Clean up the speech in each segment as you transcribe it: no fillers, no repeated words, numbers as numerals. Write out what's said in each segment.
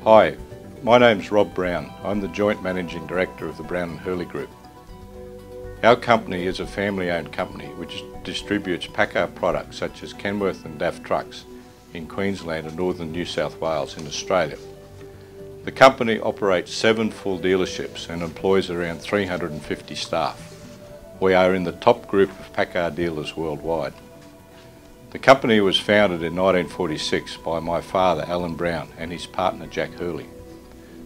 Hi, my name's Rob Brown. I'm the Joint Managing Director of the Brown and Hurley Group. Our company is a family-owned company which distributes Paccar products such as Kenworth and DAF trucks in Queensland and northern New South Wales in Australia. The company operates 7 full dealerships and employs around 350 staff. We are in the top group of Paccar dealers worldwide. The company was founded in 1946 by my father Alan Brown and his partner Jack Hurley.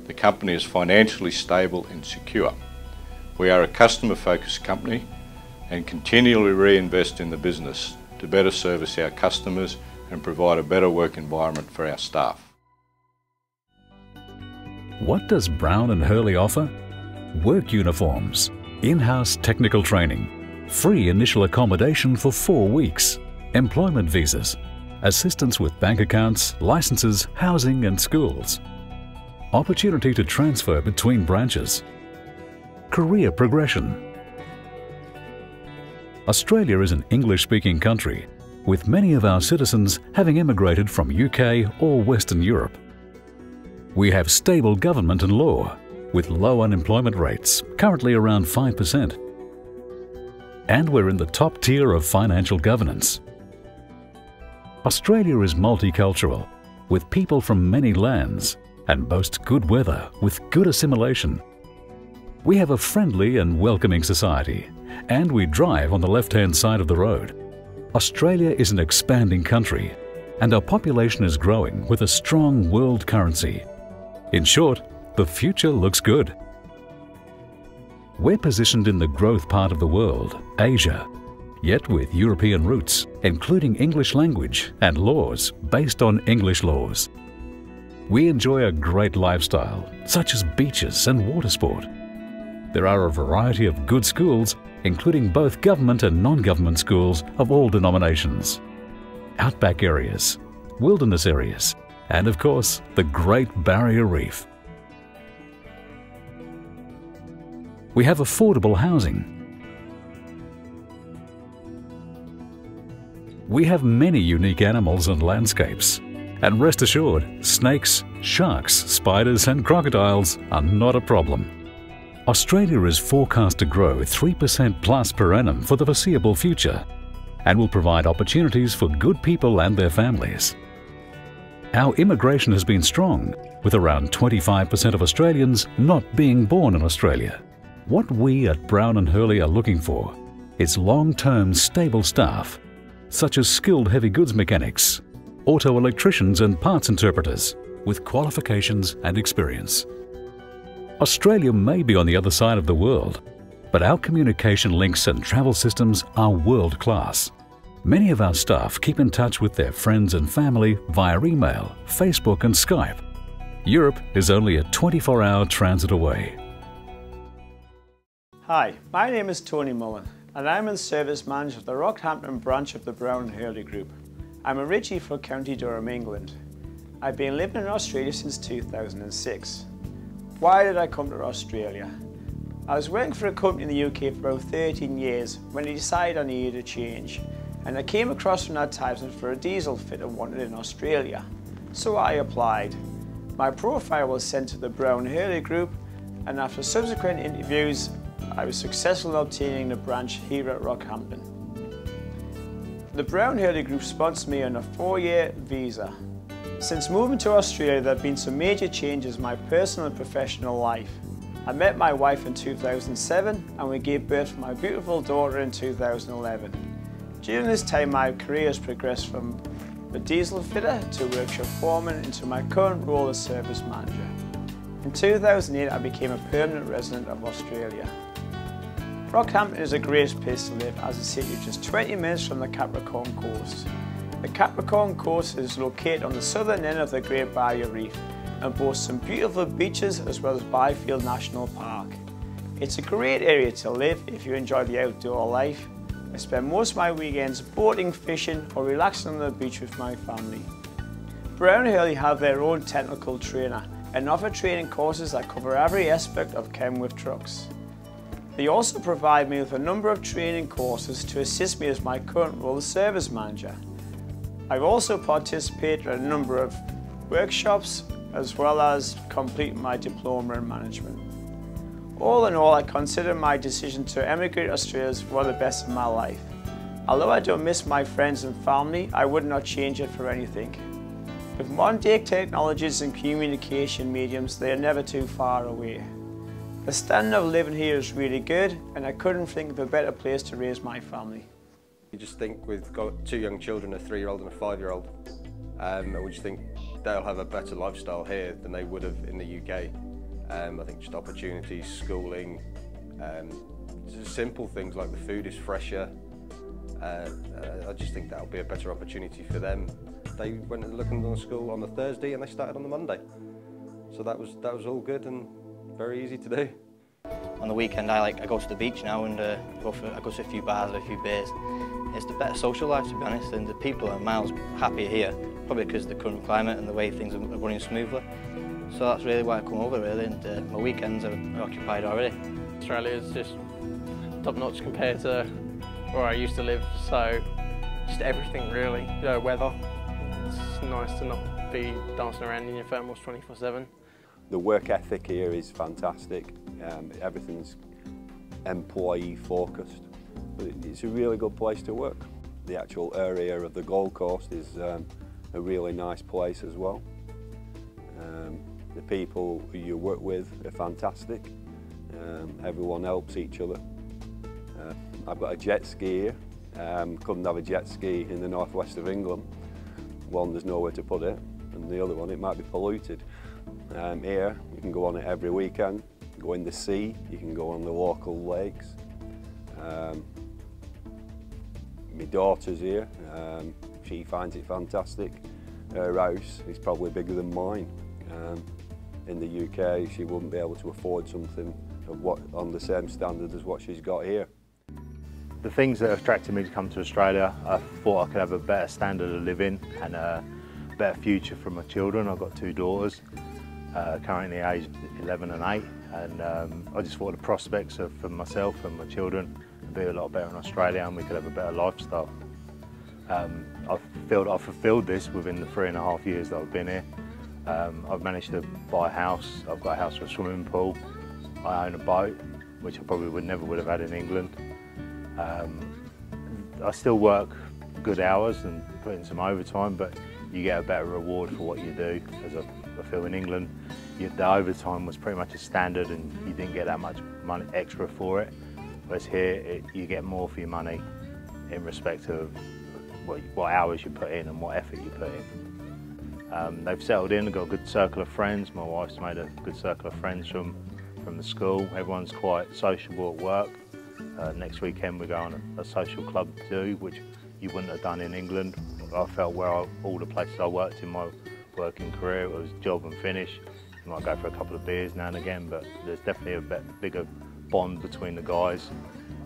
The company is financially stable and secure. We are a customer-focused company and continually reinvest in the business to better service our customers and provide a better work environment for our staff. What does Brown and Hurley offer? Work uniforms, in-house technical training, free initial accommodation for 4 weeks, employment visas, assistance with bank accounts, licenses, housing and schools, opportunity to transfer between branches, career progression. Australia is an English-speaking country, with many of our citizens having immigrated from UK or Western Europe. We have stable government and law, with low unemployment rates, currently around 5%. And we're in the top tier of financial governance. Australia is multicultural, with people from many lands, and boasts good weather with good assimilation. We have a friendly and welcoming society, and we drive on the left-hand side of the road. Australia is an expanding country, and our population is growing with a strong world currency. In short, the future looks good. We're positioned in the growth part of the world, Asia, yet with European roots, including English language and laws based on English laws. We enjoy a great lifestyle, such as beaches and water sport. There are a variety of good schools, including both government and non-government schools of all denominations, outback areas, wilderness areas, and of course, the Great Barrier Reef. We have affordable housing. We have many unique animals and landscapes. And rest assured, snakes, sharks, spiders and crocodiles are not a problem. Australia is forecast to grow 3% plus per annum for the foreseeable future and will provide opportunities for good people and their families. Our immigration has been strong, with around 25% of Australians not being born in Australia. What we at Brown and Hurley are looking for is long-term stable staff, such as skilled heavy goods mechanics, auto electricians and parts interpreters with qualifications and experience. Australia may be on the other side of the world, but our communication links and travel systems are world-class. Many of our staff keep in touch with their friends and family via email, Facebook and Skype. Europe is only a 24-hour transit away. Hi, my name is Tony Mullen and I'm the Service Manager of the Rockhampton branch of the Brown and Hurley Group. I'm originally from County Durham, England. I've been living in Australia since 2006. Why did I come to Australia? I was working for a company in the UK for about 13 years when I decided I needed a change, and I came across an advertisement for a diesel fitter wanted in Australia. So I applied. My profile was sent to the Brown and Hurley Group, and after subsequent interviews I was successful in obtaining the branch here at Rockhampton. The Brown and Hurley Group sponsored me on a 4-year visa. Since moving to Australia, there have been some major changes in my personal and professional life. I met my wife in 2007 and we gave birth to my beautiful daughter in 2011. During this time, my career has progressed from a diesel fitter to workshop foreman into my current role as service manager. In 2008, I became a permanent resident of Australia. Rockhampton is a great place to live as a city just 20 minutes from the Capricorn Coast. The Capricorn Coast is located on the southern end of the Great Barrier Reef and boasts some beautiful beaches as well as Byfield National Park. It's a great area to live if you enjoy the outdoor life. I spend most of my weekends boating, fishing or relaxing on the beach with my family. Brown and Hurley have their own technical trainer and offer training courses that cover every aspect of Kenworth trucks. They also provide me with a number of training courses to assist me as my current role as service manager. I've also participated in a number of workshops as well as complete my diploma in management. All in all, I consider my decision to emigrate to Australia as one of the best in my life. Although I don't miss my friends and family, I would not change it for anything. With modern day technologies and communication mediums, they are never too far away. The standard of living here is really good, and I couldn't think of a better place to raise my family. You just think we've got 2 young children, a 3-year-old and a 5-year-old, and we just think they'll have a better lifestyle here than they would have in the UK. I think just opportunities, schooling, just simple things like the food is fresher. I just think that'll be a better opportunity for them. They went and looked on school on the Thursday and they started on the Monday. So that was all good and very easy to do. On the weekend I go to the beach now and I go to a few bars and a few beers. It's the better social life, to be honest, and the people are miles happier here, probably because of the current climate and the way things are running smoothly. So that's really why I come over, really, and my weekends are occupied already. Australia is just top-notch compared to where I used to live, so just everything really. The weather, it's nice to not be dancing around in your thermals 24/7. The work ethic here is fantastic. Everything's employee focused. But it's a really good place to work. The actual area of the Gold Coast is a really nice place as well. The people who you work with are fantastic. Everyone helps each other. I've got a jet ski here. Couldn't have a jet ski in the northwest of England. One, there's nowhere to put it, and the other one, it might be polluted. Here, you can go on it every weekend, go in the sea, you can go on the local lakes. My daughter's here, she finds it fantastic. Her house is probably bigger than mine. In the UK, she wouldn't be able to afford something on the same standard as what she's got here. The things that attracted me to come to Australia, I thought I could have a better standard of living and a better future for my children. I've got 2 daughters, currently aged 11 and 8, and I just thought the prospects for myself and my children would be a lot better in Australia and we could have a better lifestyle. I feel I've fulfilled this within the 3.5 years that I've been here. I've managed to buy a house. I've got a house with a swimming pool. I own a boat, which I probably never would have had in England. I still work good hours and put in some overtime, but you get a better reward for what you do. As I feel in England, the overtime was pretty much a standard and you didn't get that much money extra for it. Whereas here, you get more for your money in respect of what hours you put in and what effort you put in. They've settled in, they've got a good circle of friends. My wife's made a good circle of friends from the school. Everyone's quite sociable at work. Next weekend we're going on a social club too, which you wouldn't have done in England. I felt all the places I worked in my working career, it was job and finish. You might go for a couple of beers now and again, but there's definitely a bigger bond between the guys.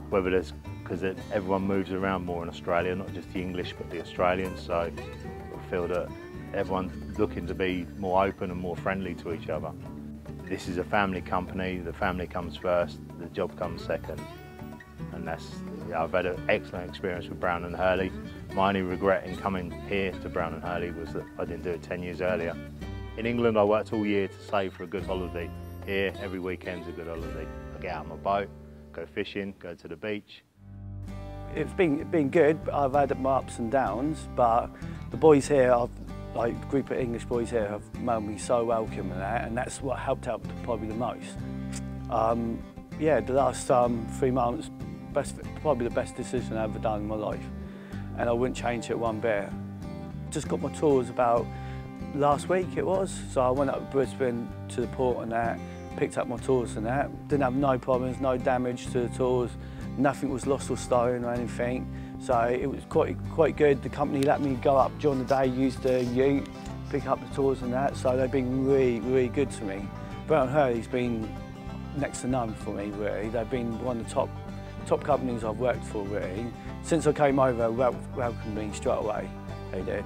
Whether there's, because everyone moves around more in Australia, not just the English but the Australians, so I feel that everyone's looking to be more open and more friendly to each other. This is a family company, the family comes first, the job comes second. And I've had an excellent experience with Brown and Hurley. My only regret in coming here to Brown and Hurley was that I didn't do it 10 years earlier. In England I worked all year to save for a good holiday. Here every weekend's a good holiday. I get out on my boat, go fishing, go to the beach. It's been good, but I've had my ups and downs, but the boys here, like a group of English boys here, have made me so welcome and that's what helped out probably the most. Yeah, the last 3 months, probably the best decision I've ever done in my life, and I wouldn't change it one bit. Just got my tours about last week it was, so I went up to Brisbane to the port and that, picked up my tours and that. Didn't have no problems, no damage to the tours, nothing was lost or stolen or anything, so it was quite good. The company let me go up during the day, use the ute, pick up the tours and that, so they've been really good to me. Brown and Hurley's been next to none for me really. They've been one of the top companies I've worked for really. Since I came over, they welcomed me straight away, they did.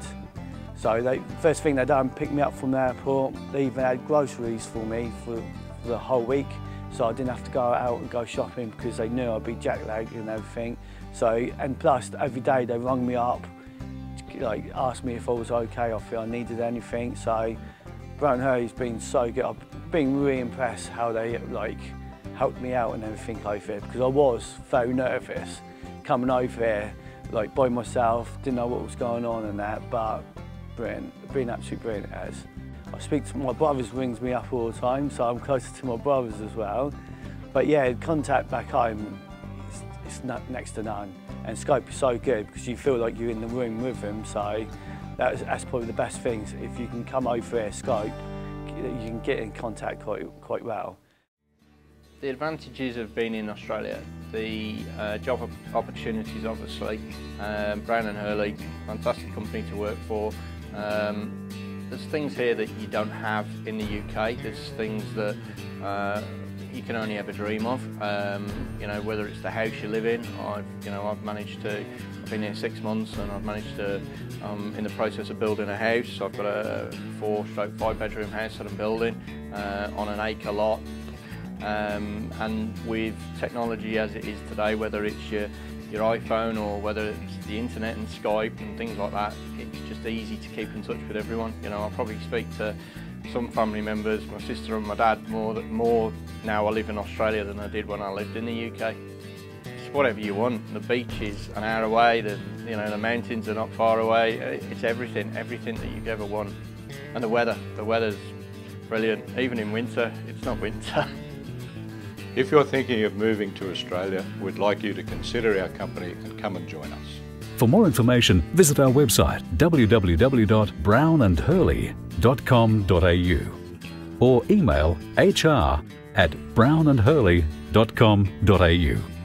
So first thing they done, picked me up from the airport. They even had groceries for me for the whole week, so I didn't have to go out and go shopping because they knew I'd be jet-lagged and everything. So, and plus every day they rung me up, like asked me if I was okay, or if I needed anything. So Brown and Hurley's been so good. I've been really impressed how they helped me out and everything over here, because I was very nervous coming over here by myself, didn't know what was going on and that, but brilliant, been absolutely brilliant as. I speak to my brothers, rings me up all the time, so I'm closer to my brothers as well. But yeah, contact back home, it's next to none. And Skype is so good because you feel like you're in the room with them, so that's probably the best thing. If you can come over here, Skype, you can get in contact quite well. The advantages of being in Australia, the job opportunities obviously, Brown and Hurley, fantastic company to work for. There's things here that you don't have in the UK, there's things that you can only ever dream of. You know, whether it's the house you live in, I've managed to, I've been here 6 months and I've managed to, in the process of building a house. I've got a 4/5 bedroom house that I'm building on an acre lot. And with technology as it is today, whether it's your iPhone or whether it's the internet and Skype and things like that, it's just easy to keep in touch with everyone. You know, I probably speak to some family members, my sister and my dad, more now I live in Australia than I did when I lived in the UK. It's whatever you want. The beach is an hour away, the mountains are not far away. It's everything that you could ever want. And the weather's brilliant. Even in winter, it's not winter. If you're thinking of moving to Australia, we'd like you to consider our company and come and join us. For more information, visit our website www.brownandhurley.com.au or email hr@brownandhurley.com.au.